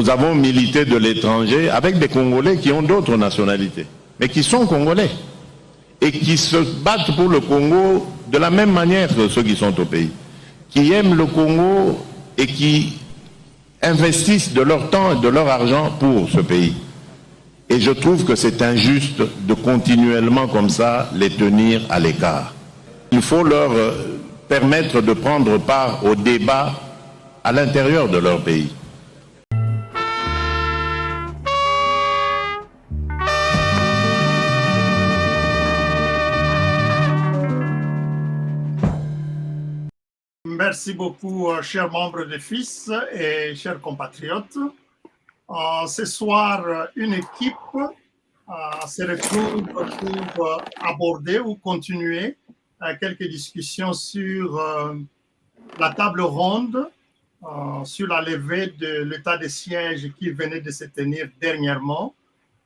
nous avons milité de l'étranger avec des Congolais qui ont d'autres nationalités, mais qui sont Congolais et qui se battent pour le Congo de la même manière que ceux qui sont au pays, qui aiment le Congo et qui investissent de leur temps et de leur argent pour ce pays. Et je trouve que c'est injuste de continuellement comme ça les tenir à l'écart. Il faut leur permettre de prendre part au débat à l'intérieur de leur pays. Merci beaucoup, chers membres de FIS et chers compatriotes. Ce soir, une équipe se retrouve pour aborder ou continuer quelques discussions sur la table ronde sur la levée de l'état de siège qui venait de se tenir dernièrement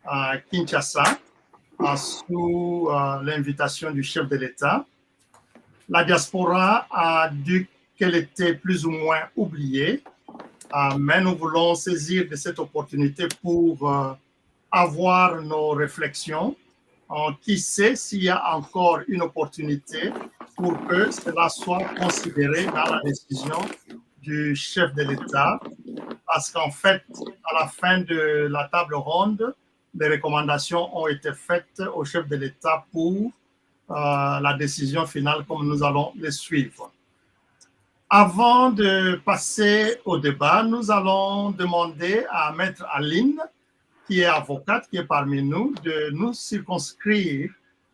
à Kinshasa sous l'invitation du chef de l'État. La diaspora a dit qu'elle était plus ou moins oubliée, mais nous voulons saisir de cette opportunité pour avoir nos réflexions. Qui sait s'il y a encore une opportunité pour que cela soit considéré dans la décision du chef de l'État, parce qu'en fait, à la fin de la table ronde, des recommandations ont été faites au chef de l'État pour la décision finale, comme nous allons les suivre. Avant de passer au débat, nous allons demander à Maître Aline, qui est avocate, qui est parmi nous, de nous circonscrire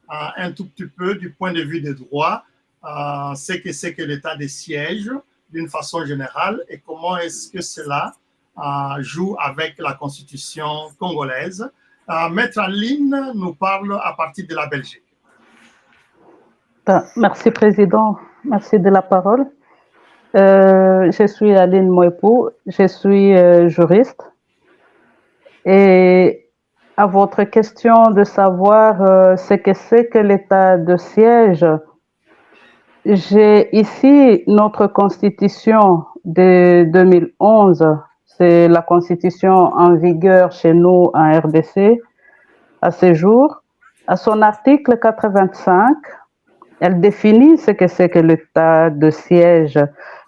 un tout petit peu du point de vue des droits, ce que c'est que l'état de siège d'une façon générale et comment est-ce que cela joue avec la constitution congolaise. Maître Aline nous parle à partir de la Belgique. Merci, Président. Merci de la parole. Je suis Aline Mouepou, je suis juriste. Et à votre question de savoir ce que c'est que l'état de siège, j'ai ici notre constitution de 2011, c'est la constitution en vigueur chez nous en RDC à ce jour. À son article 85, elle définit ce que c'est que l'état de siège.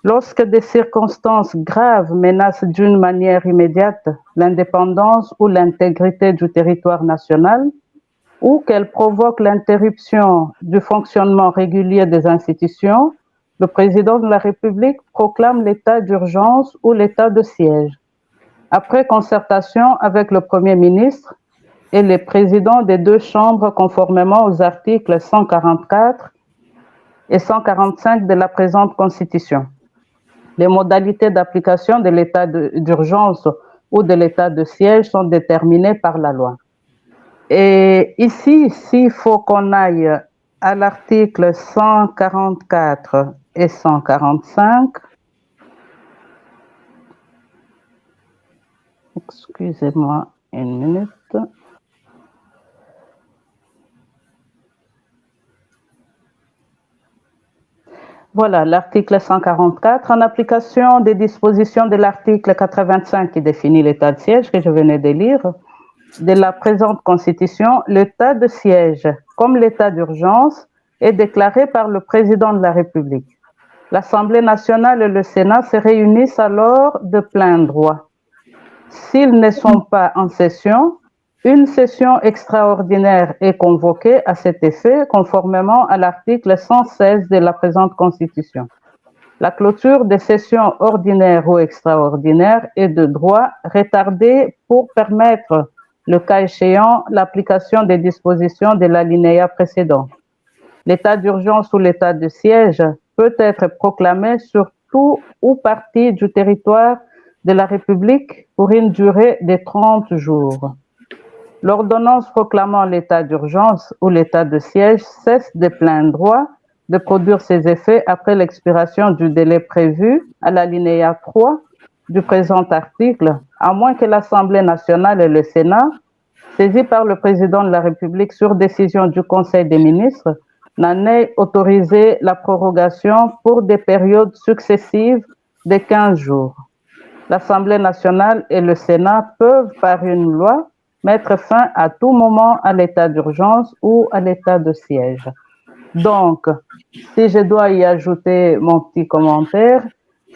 Lorsque des circonstances graves menacent d'une manière immédiate l'indépendance ou l'intégrité du territoire national, ou qu'elles provoquent l'interruption du fonctionnement régulier des institutions, le président de la République proclame l'état d'urgence ou l'état de siège. Après concertation avec le Premier ministre et les présidents des deux chambres conformément aux articles 144 et 145 de la présente Constitution. Les modalités d'application de l'état d'urgence ou de l'état de siège sont déterminées par la loi. Et ici, s'il faut qu'on aille à l'article 144 et 145, excusez-moi une minute. Voilà, l'article 144, en application des dispositions de l'article 85 qui définit l'état de siège que je venais de lire, de la présente Constitution, l'état de siège, comme l'état d'urgence, est déclaré par le président de la République. L'Assemblée nationale et le Sénat se réunissent alors de plein droit. S'ils ne sont pas en session, une session extraordinaire est convoquée à cet effet, conformément à l'article 116 de la présente Constitution. La clôture des sessions ordinaires ou extraordinaires est de droit retardée pour permettre, le cas échéant, l'application des dispositions de l'alinéa précédent. L'état d'urgence ou l'état de siège peut être proclamé sur tout ou partie du territoire de la République pour une durée de 30 jours. L'ordonnance proclamant l'état d'urgence ou l'état de siège cesse de plein droit de produire ses effets après l'expiration du délai prévu à l'alinéa 3 du présent article, à moins que l'Assemblée nationale et le Sénat, saisis par le président de la République sur décision du Conseil des ministres, n'en aient autorisé la prorogation pour des périodes successives de 15 jours. l'Assemblée nationale et le Sénat peuvent, par une loi, mettre fin à tout moment à l'état d'urgence ou à l'état de siège. Donc, si je dois y ajouter mon petit commentaire,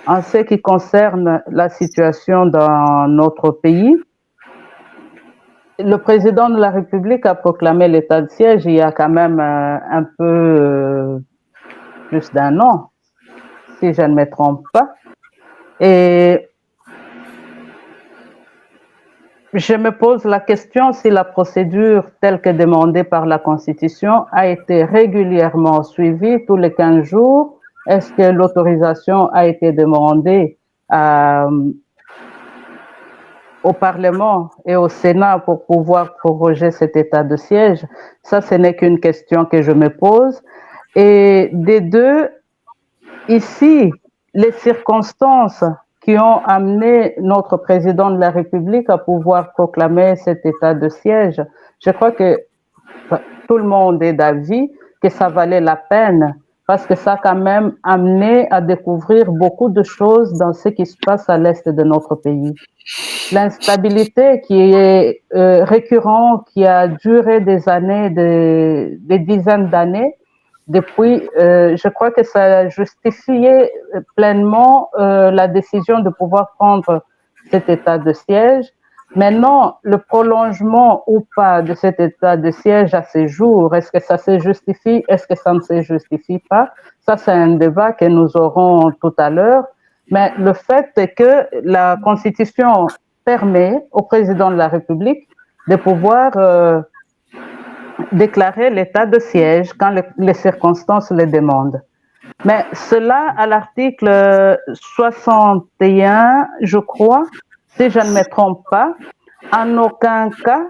en ce qui concerne la situation dans notre pays, le président de la République a proclamé l'état de siège il y a quand même un peu plus d'un an, si je ne me trompe pas. Et je me pose la question si la procédure telle que demandée par la Constitution a été régulièrement suivie tous les 15 jours. Est-ce que l'autorisation a été demandée au Parlement et au Sénat pour pouvoir proroger cet état de siège? Ça, ce n'est qu'une question que je me pose. Et des deux, ici, les circonstances qui ont amené notre président de la République à pouvoir proclamer cet état de siège, je crois que tout le monde est d'avis que ça valait la peine parce que ça a quand même amené à découvrir beaucoup de choses dans ce qui se passe à l'est de notre pays. L'instabilité qui est récurrente, qui a duré des années, des dizaines d'années, depuis, je crois que ça justifiait pleinement la décision de pouvoir prendre cet état de siège. Maintenant, le prolongement ou pas de cet état de siège à ces jours, est-ce que ça se justifie, est-ce que ça ne se justifie pas? Ça, c'est un débat que nous aurons tout à l'heure. Mais le fait est que la Constitution permet au président de la République de pouvoir déclarer l'état de siège quand les circonstances le demandent. Mais cela, à l'article 61, je crois, si je ne me trompe pas, en aucun cas,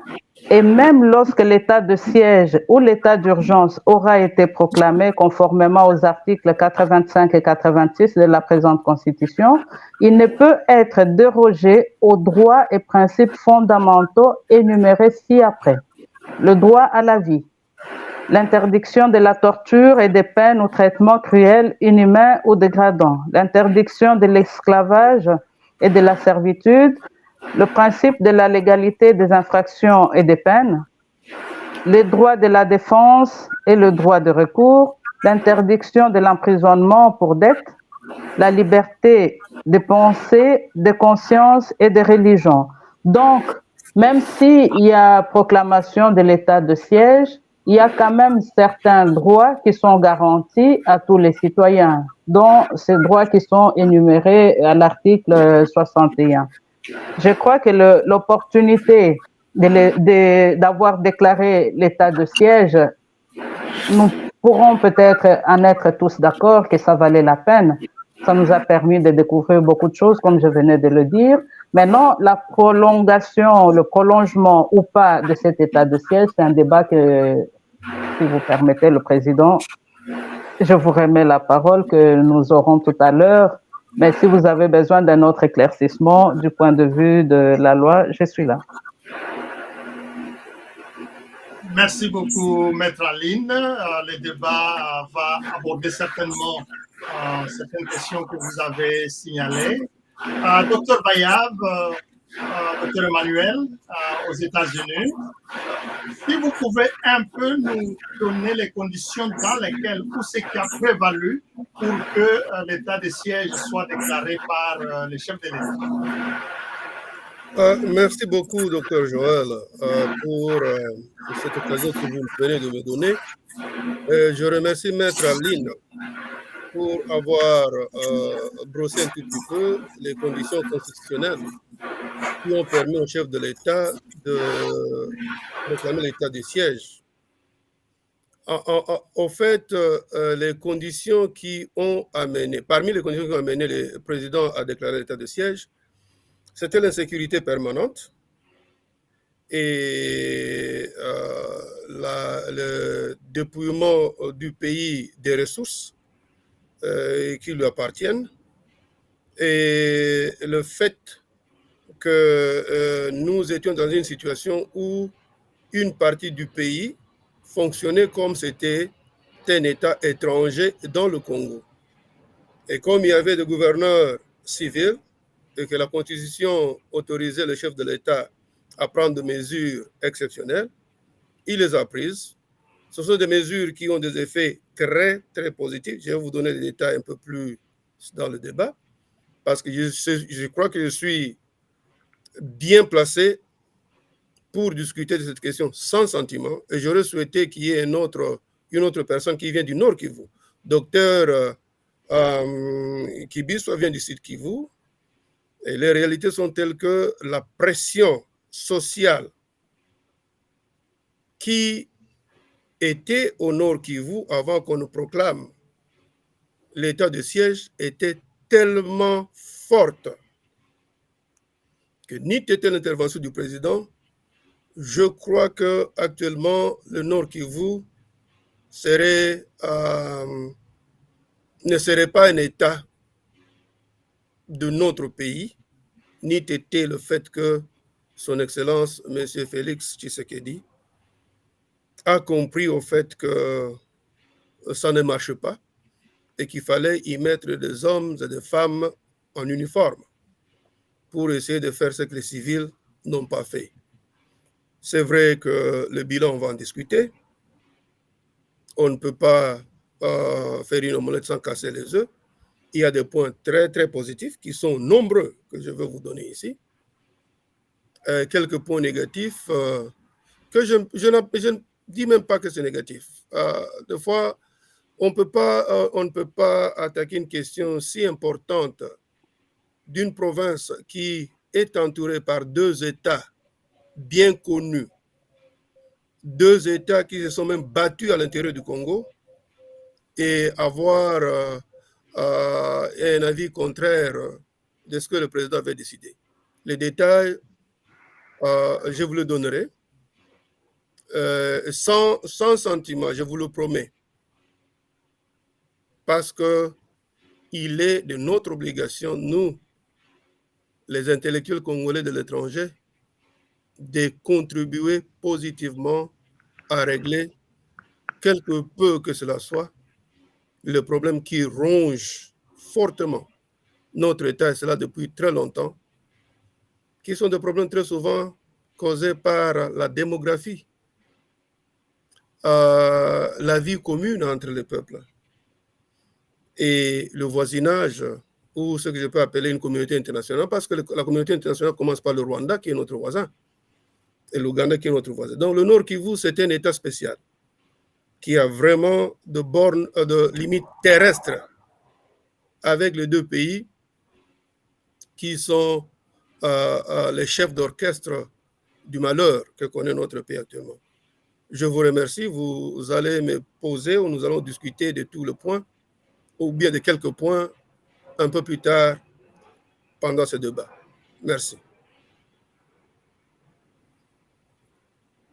et même lorsque l'état de siège ou l'état d'urgence aura été proclamé conformément aux articles 85 et 86 de la présente Constitution, il ne peut être dérogé aux droits et principes fondamentaux énumérés ci-après. Le droit à la vie, l'interdiction de la torture et des peines ou traitements cruels, inhumains ou dégradants, l'interdiction de l'esclavage et de la servitude, le principe de la légalité des infractions et des peines, les droits de la défense et le droit de recours, l'interdiction de l'emprisonnement pour dette, la liberté de pensée, de conscience et de religion. Donc, même s'il y a proclamation de l'état de siège, il y a quand même certains droits qui sont garantis à tous les citoyens, dont ces droits qui sont énumérés à l'article 61. Je crois que l'opportunité d'avoir déclaré l'état de siège, nous pourrons peut-être en être tous d'accord que ça valait la peine. Ça nous a permis de découvrir beaucoup de choses, comme je venais de le dire. Maintenant, la prolongation, le prolongement ou pas de cet état de siège, c'est un débat que, si vous permettez, le président, je vous remets la parole que nous aurons tout à l'heure. Mais si vous avez besoin d'un autre éclaircissement du point de vue de la loi, je suis là. Merci beaucoup, Maître Aline. Le débat va aborder certainement certaines questions que vous avez signalées. Docteur Bayab, Docteur Emmanuel, aux États-Unis, si vous pouvez un peu nous donner les conditions dans lesquelles tout ce qui a prévalu pour que l'état de siège soit déclaré par les chefs de l'État. Merci beaucoup, Dr Joël, pour cette occasion que vous venez de me donner. Je remercie Maître Aline pour avoir brossé un tout petit peu les conditions constitutionnelles qui ont permis au chef de l'État de proclamer l'état de siège. En fait, les conditions qui ont amené, parmi les conditions qui ont amené le président à déclarer l'état de siège, c'était l'insécurité permanente et le dépouillement du pays des ressources qui lui appartiennent et le fait que nous étions dans une situation où une partie du pays fonctionnait comme c'était un État étranger dans le Congo. Et comme il y avait des gouverneurs civils, et que la Constitution autorisait le chef de l'État à prendre des mesures exceptionnelles, il les a prises. Ce sont des mesures qui ont des effets très, très positifs. Je vais vous donner des détails un peu plus dans le débat, parce que je crois que je suis bien placé pour discuter de cette question sans sentiment. Et j'aurais souhaité qu'il y ait une autre personne qui vient du Nord Kivu. Docteur Kibi, soit vient du Sud Kivu. Et les réalités sont telles que la pression sociale qui était au Nord Kivu avant qu'on ne proclame l'état de siège était tellement forte que ni était l'intervention du président, je crois que actuellement le Nord Kivu ne serait pas un état de notre pays, ni était le fait que son Excellence, M. Félix Tshisekedi, a compris au fait que ça ne marche pas et qu'il fallait y mettre des hommes et des femmes en uniforme pour essayer de faire ce que les civils n'ont pas fait. C'est vrai que le bilan, on va en discuter. On ne peut pas faire une omelette sans casser les œufs. Il y a des points très, très positifs qui sont nombreux que je vais vous donner ici. Quelques points négatifs que je ne dis même pas que c'est négatif. Des fois, on ne peut pas attaquer une question si importante d'une province qui est entourée par deux États bien connus, deux États qui se sont même battus à l'intérieur du Congo, et avoir un avis contraire de ce que le président avait décidé. Les détails, je vous le donnerai, sans sentiment, je vous le promets, parce qu'il est de notre obligation, nous, les intellectuels congolais de l'étranger, de contribuer positivement à régler, quelque peu que cela soit, le problème qui ronge fortement notre État, et cela depuis très longtemps, qui sont des problèmes très souvent causés par la démographie, la vie commune entre les peuples et le voisinage, ou ce que je peux appeler une communauté internationale, parce que la communauté internationale commence par le Rwanda, qui est notre voisin, et l'Ouganda, qui est notre voisin. Donc le Nord Kivu, c'est un État spécial, qui a vraiment de bornes, de limites terrestres avec les deux pays qui sont les chefs d'orchestre du malheur que connaît notre pays actuellement. Je vous remercie. Vous allez me poser ou nous allons discuter de tous les points, ou bien de quelques points un peu plus tard pendant ce débat. Merci.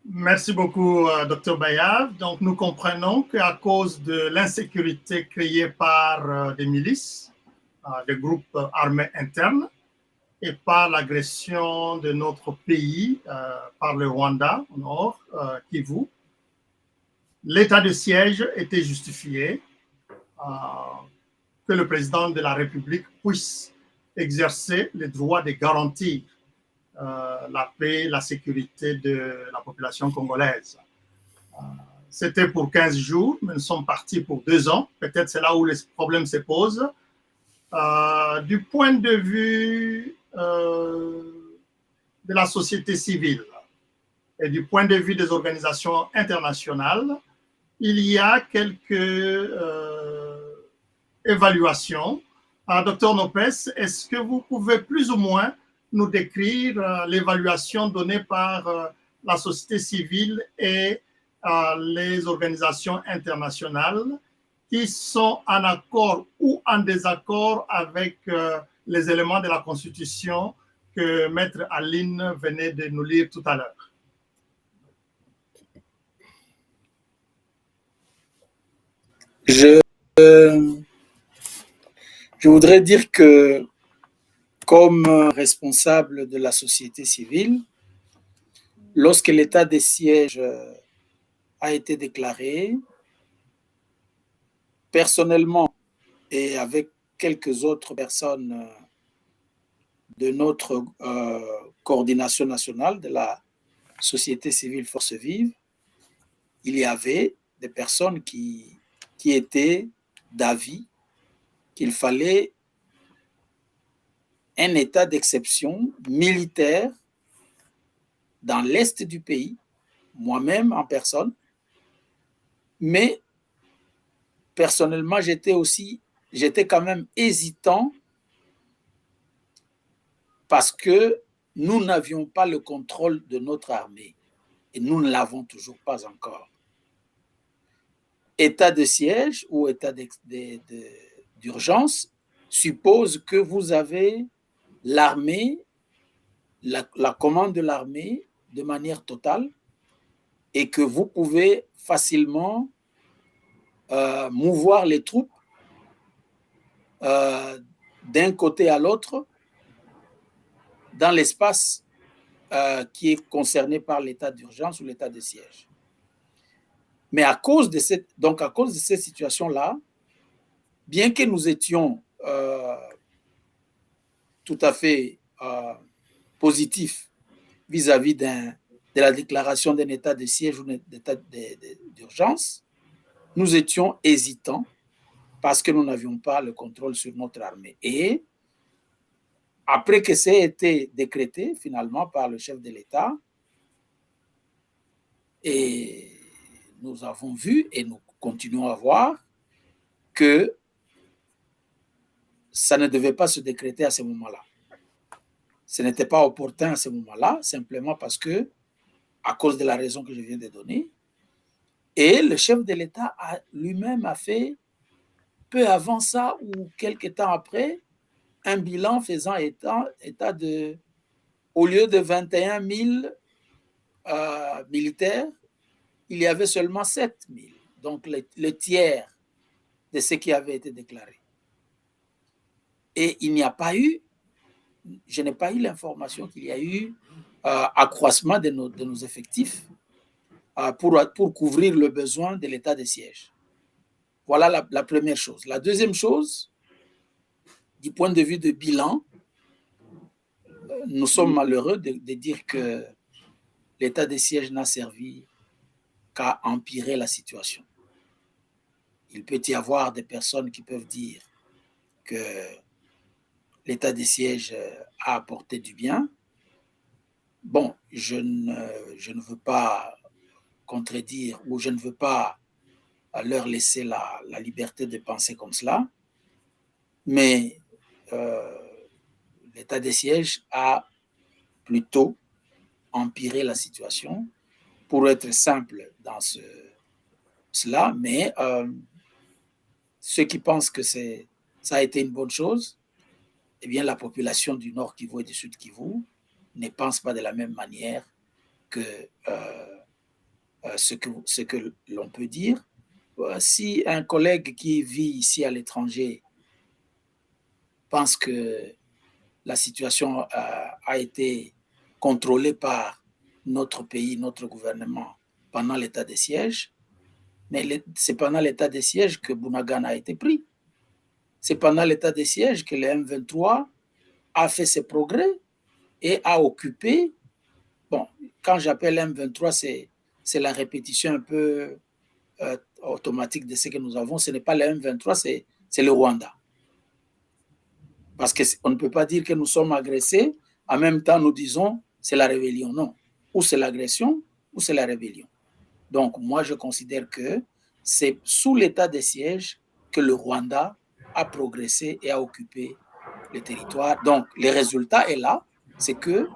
Merci beaucoup, Dr Bayav. Donc, nous comprenons qu'à cause de l'insécurité créée par des milices, des groupes armés internes, et par l'agression de notre pays par le Rwanda au nord, Kivu, l'état de siège était justifié, que le président de la République puisse exercer le droit de garantir la paix, la sécurité de la population congolaise. C'était pour 15 jours, mais nous sommes partis pour 2 ans. Peut-être c'est là où les problèmes se posent. Du point de vue de la société civile et du point de vue des organisations internationales, il y a quelques évaluations. Dr Nopes, est-ce que vous pouvez plus ou moins nous décrire l'évaluation donnée par la société civile et les organisations internationales qui sont en accord ou en désaccord avec les éléments de la Constitution que Maître Aline venait de nous lire tout à l'heure? Je voudrais dire que, comme responsable de la société civile, lorsque l'état de siège a été déclaré, personnellement et avec quelques autres personnes de notre coordination nationale de la société civile Force Vive, il y avait des personnes qui étaient d'avis qu'il fallait un état d'exception militaire dans l'est du pays, moi-même en personne, mais personnellement, j'étais quand même hésitant parce que nous n'avions pas le contrôle de notre armée et nous ne l'avons toujours pas encore. État de siège ou état d'urgence suppose que vous avez l'armée, la commande de l'armée de manière totale et que vous pouvez facilement mouvoir les troupes d'un côté à l'autre dans l'espace qui est concerné par l'état d'urgence ou l'état de siège. Mais à cause de cette situation-là, bien que nous étions tout à fait positifs vis-à-vis de la déclaration d'un état de siège ou d'un état d'urgence, nous étions hésitants parce que nous n'avions pas le contrôle sur notre armée. Et après que ça ait été décrété finalement par le chef de l'État, et nous avons vu et nous continuons à voir que ça ne devait pas se décréter à ce moment-là. Ce n'était pas opportun à ce moment-là, simplement parce que, à cause de la raison que je viens de donner, et le chef de l'État lui-même a fait, peu avant ça ou quelques temps après, un bilan faisant état de, au lieu de 21 000 militaires, il y avait seulement 7 000, donc le tiers de ce qui avait été déclaré. Et il n'y a pas eu, je n'ai pas eu l'information qu'il y a eu accroissement de nos effectifs pour couvrir le besoin de l'état de siège. Voilà la première chose. La deuxième chose, du point de vue de bilan, nous sommes malheureux de dire que l'état de siège n'a servi qu'à empirer la situation. Il peut y avoir des personnes qui peuvent dire que l'état de siège a apporté du bien. Bon, je ne veux pas contredire ou je ne veux pas leur laisser la liberté de penser comme cela, mais l'état de siège a plutôt empiré la situation, pour être simple dans cela, mais ceux qui pensent que ça a été une bonne chose, eh bien la population du Nord Kivu et du Sud Kivu ne pense pas de la même manière que ce que l'on peut dire. Si un collègue qui vit ici à l'étranger pense que la situation a été contrôlée par notre pays, notre gouvernement pendant l'état de siège, mais c'est pendant l'état de siège que Bunagana a été pris. C'est pendant l'état de siège que le M23 a fait ses progrès et a occupé. Bon, quand j'appelle M23, c'est la répétition un peu automatique de ce que nous avons. Ce n'est pas le M23, c'est le Rwanda. Parce qu'on ne peut pas dire que nous sommes agressés, en même temps nous disons c'est la rébellion. Non, ou c'est l'agression ou c'est la rébellion. Donc moi je considère que c'est sous l'état de siège que le Rwanda a progressé et a occupé le territoire. Donc le résultat est là, c'est que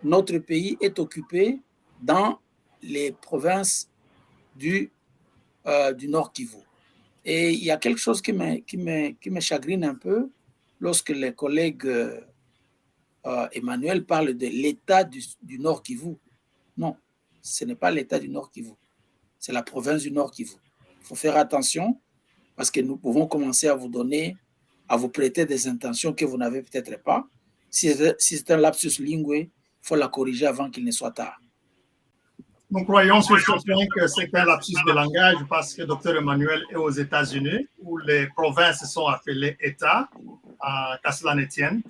notre pays est occupé dans les provinces du Nord Kivu. Et il y a quelque chose qui me chagrine un peu lorsque les collègues Emmanuel parle de l'état du Nord Kivu. Non, ce n'est pas l'état du Nord Kivu, c'est la province du Nord Kivu. Il faut faire attention parce que nous pouvons commencer à vous prêter des intentions que vous n'avez peut-être pas. Si c'est un lapsus linguae, il faut la corriger avant qu'il ne soit tard. Nous croyons sur ce point que c'est un lapsus de langage parce que Dr Emmanuel est aux États-Unis où les provinces sont appelées États, qu'à cela ne tienne.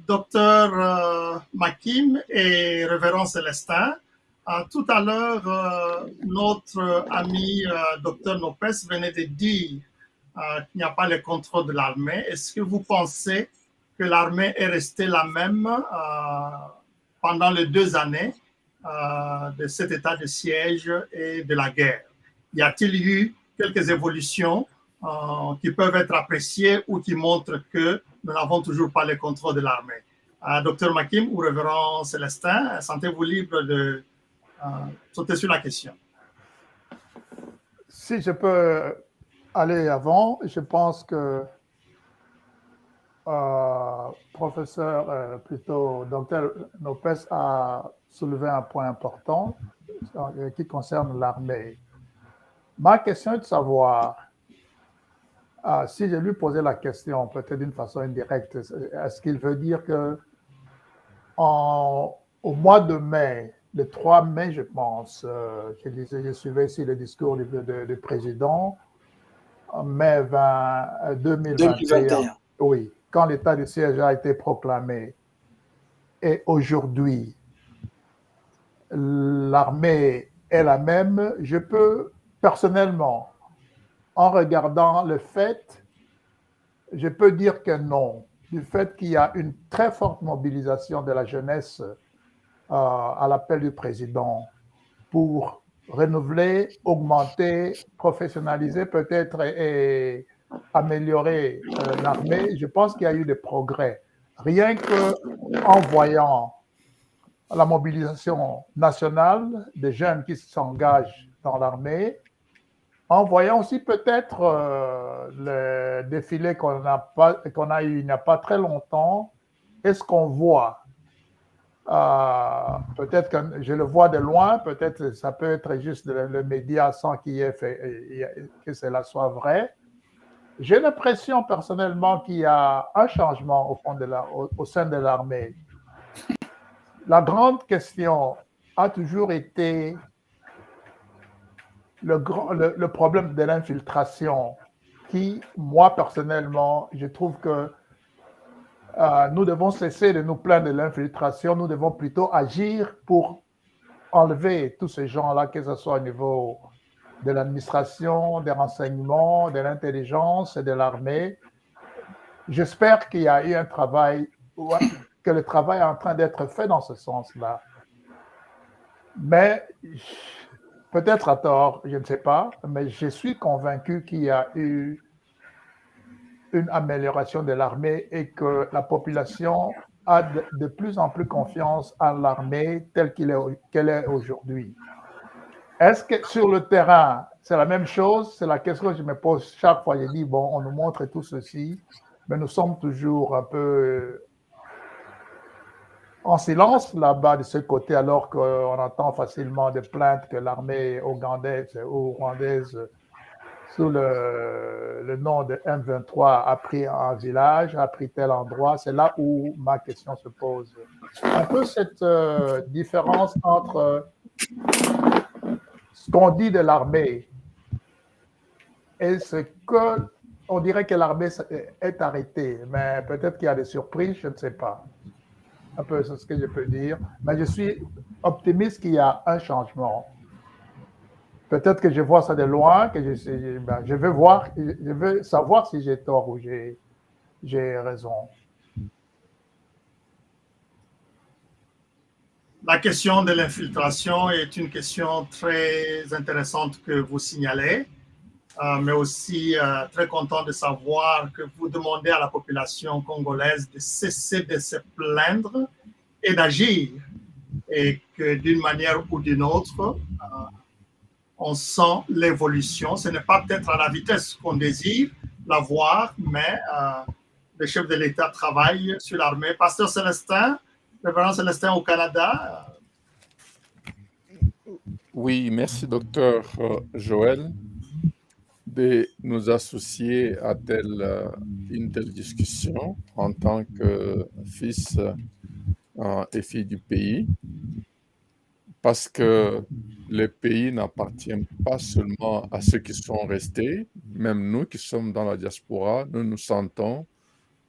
Docteur Makim et Révérend Célestin, tout à l'heure, notre ami Docteur Nopes venait de dire qu'il n'y a pas le contrôle de l'armée. Est-ce que vous pensez que l'armée est restée la même pendant les 2 années de cet état de siège et de la guerre? Y a-t-il eu quelques évolutions qui peuvent être appréciées ou qui montrent que nous n'avons toujours pas le contrôle de l'armée? Docteur Makim ou Révérend Célestin, sentez-vous libre de sauter sur la question? Si je peux aller avant, je pense que plutôt docteur Nopes a soulevé un point important qui concerne l'armée. Ma question est de savoir, si je lui posais la question, peut-être d'une façon indirecte, est-ce qu'il veut dire que au mois de mai, le 3 mai, je pense, je suivais ici le discours du président, en mai 2021, oui, quand l'état de siège a été proclamé, et aujourd'hui, l'armée est la même, je peux personnellement, en regardant le fait, je peux dire que non, du fait qu'il y a une très forte mobilisation de la jeunesse à l'appel du président pour renouveler, augmenter, professionnaliser peut-être et améliorer l'armée, je pense qu'il y a eu des progrès. Rien qu'en voyant la mobilisation nationale des jeunes qui s'engagent dans l'armée, en voyant aussi peut-être le défilé qu'on a eu il n'y a pas très longtemps, est-ce qu'on voit peut-être que je le vois de loin, peut-être ça peut être juste le média sans qu'il y ait que cela soit vrai. J'ai l'impression personnellement qu'il y a un changement au sein de l'armée. La grande question a toujours été le problème de l'infiltration qui, moi personnellement, je trouve que nous devons cesser de nous plaindre de l'infiltration, nous devons plutôt agir pour enlever tous ces gens-là, que ce soit au niveau de l'administration, des renseignements, de l'intelligence et de l'armée. J'espère qu'il y a eu un travail, que le travail est en train d'être fait dans ce sens-là. Mais peut-être à tort, je ne sais pas, mais je suis convaincu qu'il y a eu une amélioration de l'armée et que la population a de plus en plus confiance en l'armée telle qu'elle est aujourd'hui. Est-ce que sur le terrain, c'est la même chose? C'est la question que je me pose chaque fois. Je dis, bon, on nous montre tout ceci, mais nous sommes toujours un peu en silence là-bas de ce côté, alors qu'on entend facilement des plaintes que l'armée ougandaise ou rwandaise sous le nom de M23 a pris un village, a pris tel endroit. C'est là où ma question se pose. Un peu cette différence entre ce qu'on dit de l'armée et ce que on dirait que l'armée est arrêtée, mais peut-être qu'il y a des surprises, je ne sais pas. Un peu c'est ce que je peux dire. Mais je suis optimiste qu'il y a un changement. Peut-être que je vois ça de loin, que je veux savoir si j'ai tort ou j'ai raison. La question de l'infiltration est une question très intéressante que vous signalez, mais aussi très content de savoir que vous demandez à la population congolaise de cesser de se plaindre et d'agir, et que d'une manière ou d'une autre, on sent l'évolution. Ce n'est pas peut-être à la vitesse qu'on désire l'avoir, mais le chef de l'État travaille sur l'armée. Pasteur Célestin, Révérend Célestin au Canada. Oui, merci, docteur Joël, de nous associer à une telle discussion en tant que fils et fille du pays, parce que le pays n'appartient pas seulement à ceux qui sont restés, même nous qui sommes dans la diaspora, nous nous sentons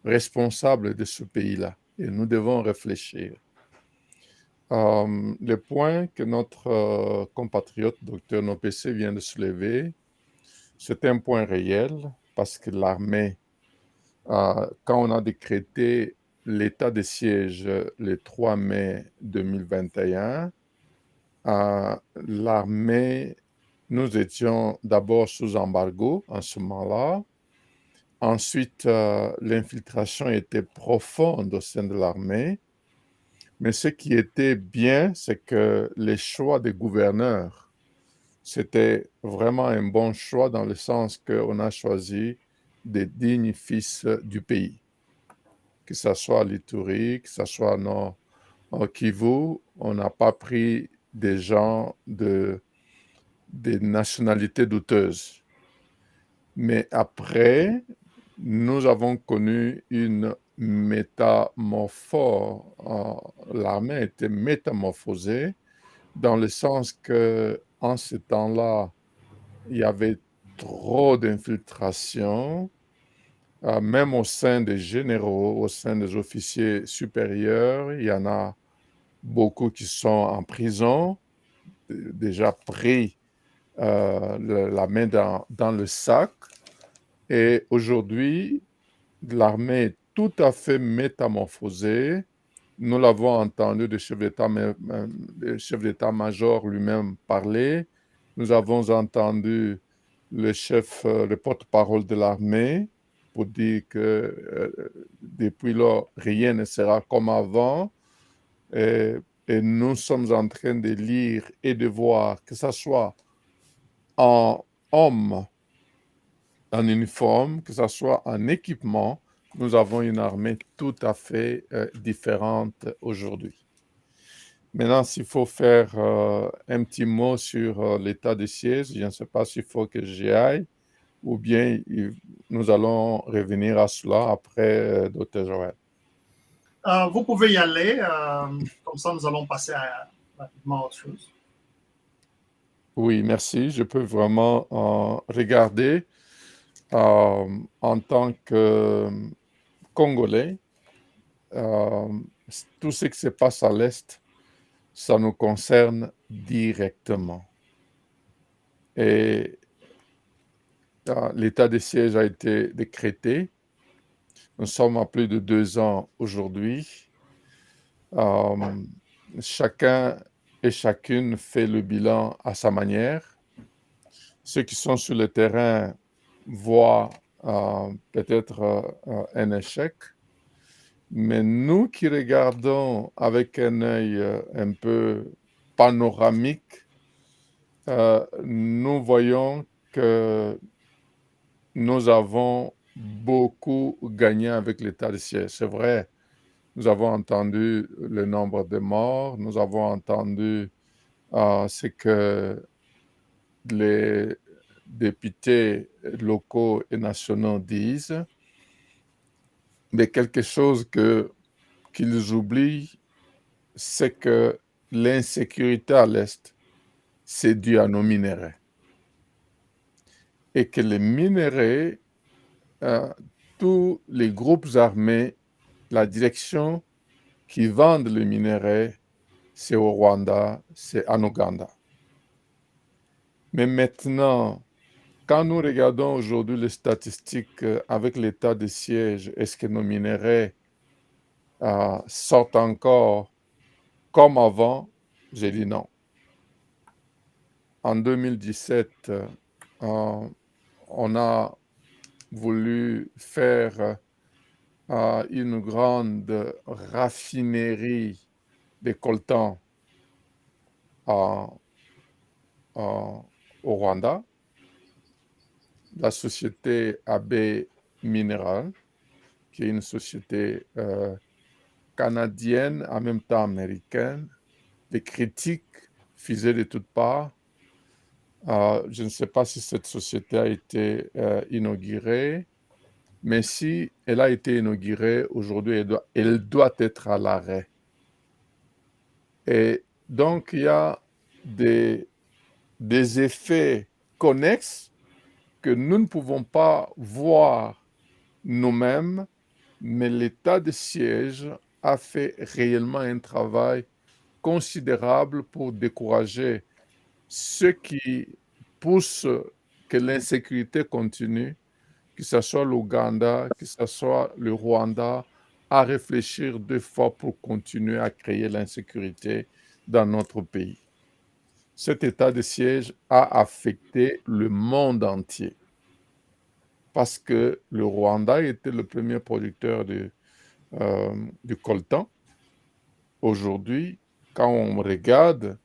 responsables de ce pays-là. et nous devons réfléchir. Le point que notre compatriote Dr Nopese vient de soulever, c'est un point réel parce que l'armée, quand on a décrété l'état de siège le 3 mai 2021, l'armée, nous étions d'abord sous embargo en ce moment-là. Ensuite, l'infiltration était profonde au sein de l'armée. Mais ce qui était bien, c'est que les choix des gouverneurs, c'était vraiment un bon choix dans le sens qu'on a choisi des dignes fils du pays. Que ce soit à l'Ituri, que ce soit au Kivu, on n'a pas pris des gens des nationalités douteuses. Mais après, nous avons connu une métamorphose. L'armée a été métamorphosée dans le sens que en ce temps-là, il y avait trop d'infiltration, même au sein des généraux, au sein des officiers supérieurs. Il y en a beaucoup qui sont en prison, déjà pris la main dans le sac. Et aujourd'hui, l'armée est tout à fait métamorphosée. Nous l'avons entendu le chef d'état-major lui-même parler. Nous avons entendu le porte-parole de l'armée pour dire que depuis lors, rien ne sera comme avant. Et nous sommes en train de lire et de voir que ce soit en homme, en uniforme, que ce soit en équipement, nous avons une armée tout à fait différente aujourd'hui. Maintenant, s'il faut faire un petit mot sur l'état de siège, je ne sais pas s'il faut que j'y aille ou bien nous allons revenir à cela après Dr. Joël. Vous pouvez y aller, comme ça nous allons passer rapidement à autre chose. Oui, merci. Je peux vraiment regarder en tant que Congolais, tout ce qui se passe à l'Est, ça nous concerne directement. Et l'état de siège a été décrété. Nous sommes à plus de 2 ans aujourd'hui. Chacun et chacune fait le bilan à sa manière. Ceux qui sont sur le terrain voient peut-être un échec. Mais nous qui regardons avec un œil un peu panoramique, nous voyons que nous avons beaucoup gagné avec l'état de siège. C'est vrai, nous avons entendu le nombre de morts, nous avons entendu ce que les députés locaux et nationaux disent, mais quelque chose qu'ils oublient, c'est que l'insécurité à l'Est, c'est dû à nos minerais. Et que les minerais, tous les groupes armés, la direction qui vendent les minerais, c'est au Rwanda, c'est en Ouganda. Mais maintenant, quand nous regardons aujourd'hui les statistiques avec l'état de siège, est-ce que nos minerais sortent encore comme avant? J'ai dit non. En 2017, on a voulu faire une grande raffinerie de coltan au Rwanda. La société AB Mineral, qui est une société canadienne, en même temps américaine. Les critiques faisaient de toutes parts. Je ne sais pas si cette société a été inaugurée, mais si elle a été inaugurée, aujourd'hui, elle doit être à l'arrêt. Et donc, il y a des effets connexes que nous ne pouvons pas voir nous-mêmes, mais l'état de siège a fait réellement un travail considérable pour décourager ceux qui poussent que l'insécurité continue, que ce soit l'Ouganda, que ce soit le Rwanda, à réfléchir 2 fois pour continuer à créer l'insécurité dans notre pays. Cet état de siège a affecté le monde entier parce que le Rwanda était le premier producteur du coltan. Aujourd'hui, quand on regarde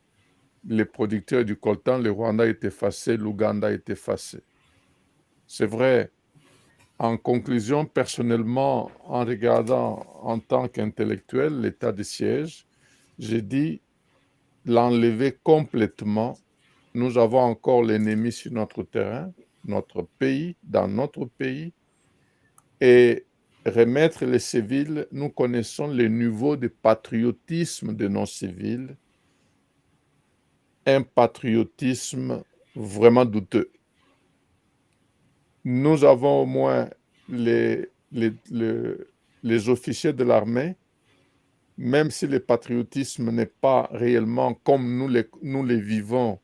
les producteurs du coltan, le Rwanda est effacé, l'Ouganda est effacé. C'est vrai. En conclusion, personnellement, en regardant en tant qu'intellectuel l'état de siège, j'ai dit l'enlever complètement. Nous avons encore l'ennemi sur notre terrain, notre pays, dans notre pays, et remettre les civils. Nous connaissons le niveau de patriotisme de nos civils, un patriotisme vraiment douteux. Nous avons au moins les officiers de l'armée, même si le patriotisme n'est pas réellement comme nous les vivons,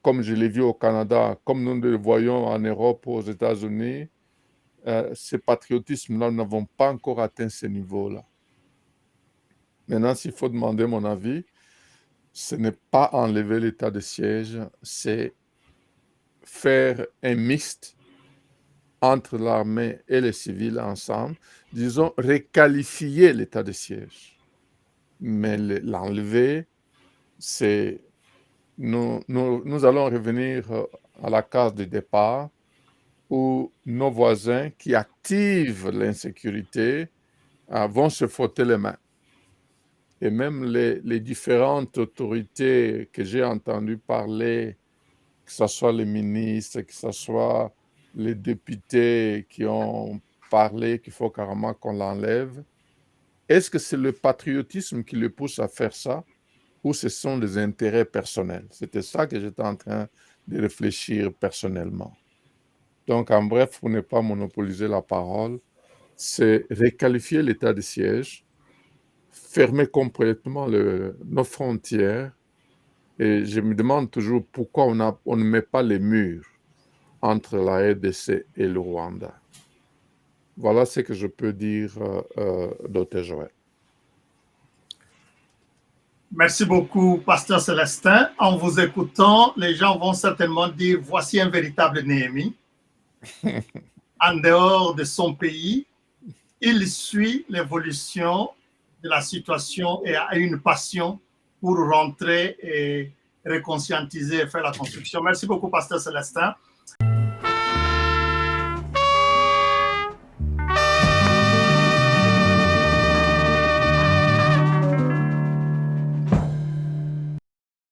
comme je l'ai vu au Canada, comme nous le voyons en Europe ou aux États-Unis, ce patriotisme-là, nous n'avons pas encore atteint ce niveau-là. Maintenant, s'il faut demander mon avis, ce n'est pas enlever l'état de siège, c'est faire un mixte entre l'armée et les civils ensemble, disons, requalifier l'état de siège. Mais l'enlever, c'est... Nous allons revenir à la case de départ où nos voisins qui activent l'insécurité vont se frotter les mains. Et même les différentes autorités que j'ai entendues parler, que ce soit les ministres, que ce soit les députés qui ont parlé qu'il faut carrément qu'on l'enlève, est-ce que c'est le patriotisme qui les pousse à faire ça ou ce sont des intérêts personnels? C'était ça que j'étais en train de réfléchir personnellement. Donc, en bref, pour ne pas monopoliser la parole, c'est requalifier l'état de siège, fermer complètement nos frontières. Et je me demande toujours pourquoi on ne met pas les murs entre la RDC et le Rwanda. Voilà ce que je peux dire, Dr. Joël. Merci beaucoup, Pasteur Célestin. En vous écoutant, les gens vont certainement dire, voici un véritable Néhémie. En dehors de son pays, il suit l'évolution de la situation et a une passion pour rentrer et réconscientiser et faire la construction. Merci beaucoup, Pasteur Célestin.